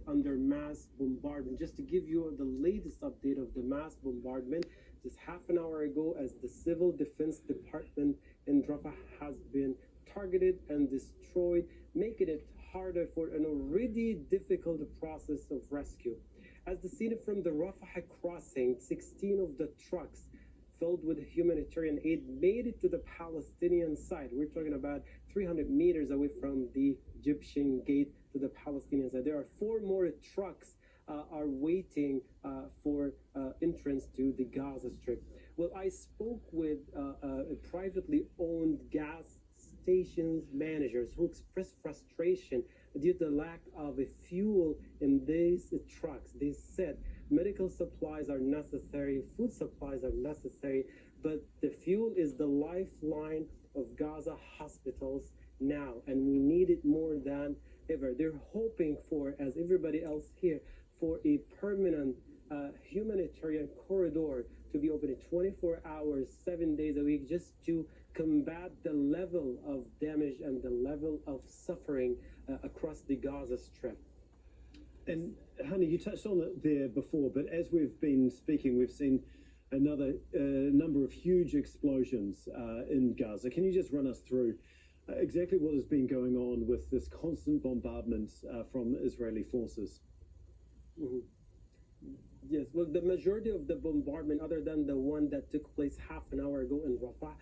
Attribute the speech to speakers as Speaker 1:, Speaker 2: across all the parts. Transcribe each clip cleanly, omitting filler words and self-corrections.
Speaker 1: under mass bombardment. Just to give you the latest update of the mass bombardment, just half an hour ago, as the Civil Defense Department in Rafah has been targeted and destroyed, making it harder for an already difficult process of rescue. As the scene from the Rafah crossing, 16 of the trucks filled with humanitarian aid made it to the Palestinian side. We're talking about 300 meters away from the Egyptian gate to the Palestinian side. There are 4 more trucks are waiting for entrance to the Gaza Strip. Well, I spoke with a privately owned gas stations managers who expressed frustration due to the lack of a fuel in these trucks. They said medical supplies are necessary, food supplies are necessary, but the fuel is the lifeline of Gaza hospitals now, and we need it more than ever. They're hoping for, as everybody else here, for a permanent humanitarian corridor to be open 24 hours, 7 days a week, just to combat the level of damage and the level of suffering across the Gaza Strip.
Speaker 2: And Hani, you touched on it there before, but as we've been speaking, we've seen another number of huge explosions in Gaza. Can you just run us through exactly what has been going on with this constant bombardment from Israeli forces?
Speaker 1: Mm-hmm. Yes, well, the majority of the bombardment, other than the one that took place half an hour ago in Rafah,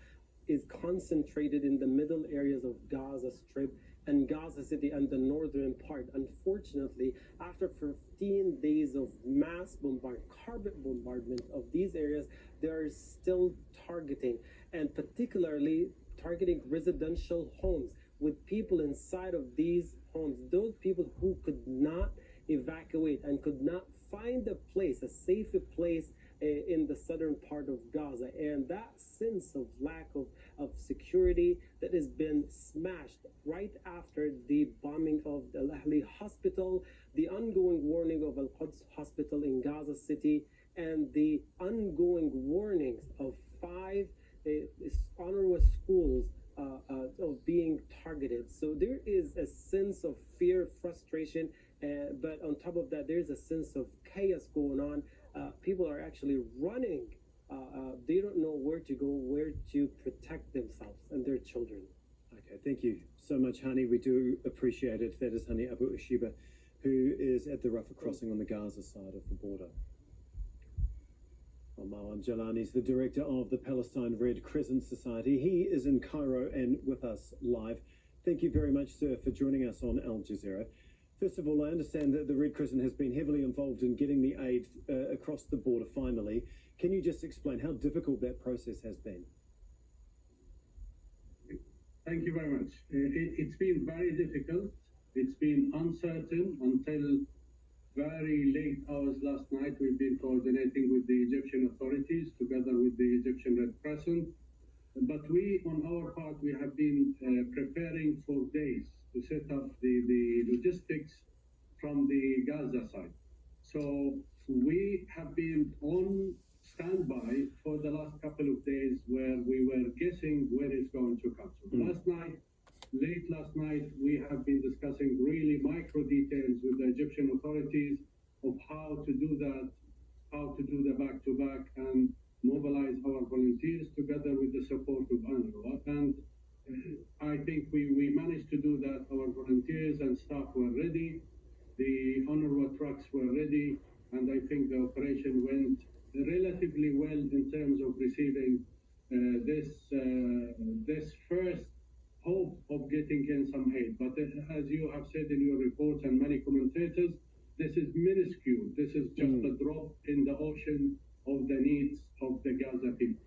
Speaker 1: is concentrated in the middle areas of Gaza Strip and Gaza City and the northern part. Unfortunately, after 15 days of mass carpet bombardment of these areas, they are still targeting, and particularly targeting residential homes with people inside of these homes, those people who could not evacuate and could not find a place, a safe place in the southern part of Gaza. And that sense of lack of security that has been smashed right after the bombing of the Al-Ahli hospital, the ongoing warning of Al-Quds hospital in Gaza City, and the ongoing warnings of 5 UNRWA schools of being targeted. So there is a sense of fear, frustration, but on top of that, there's a sense of chaos going on. People are actually running. They don't know where to go, where to protect themselves and their children.
Speaker 2: Okay, thank you so much, Hani. We do appreciate it. That is Hani Abu Ashiba, who is at the Rafah crossing on the Gaza side of the border. Well, Marwan Jalani is the director of the Palestine Red Crescent Society. He is in Cairo and with us live. Thank you very much, sir, for joining us on Al Jazeera. First of all, I understand that the Red Crescent has been heavily involved in getting the aid across the border finally. Can you just explain how difficult that process has been?
Speaker 3: Thank you very much. It's been very difficult. It's been uncertain until very late hours last night. We've been coordinating with the Egyptian authorities together with the Egyptian Red Crescent. But we, on our part, we have been preparing for days to set up the logistics from the Gaza side. So we have been on standby for the last couple of days where we were guessing where it's going to come from. Late last night, we have been discussing really micro details with the Egyptian authorities of how to do that, how to do the back-to-back and mobilize our volunteers together with the support of UNRWA. And I think we managed to do that. Our volunteers and staff were ready. The UNRWA trucks were ready. And I think the operation went relatively well in terms of receiving this first hope of getting in some aid. But as you have said in your report and many commentators, this is minuscule. This is just a drop in the ocean of the needs of the Gaza people.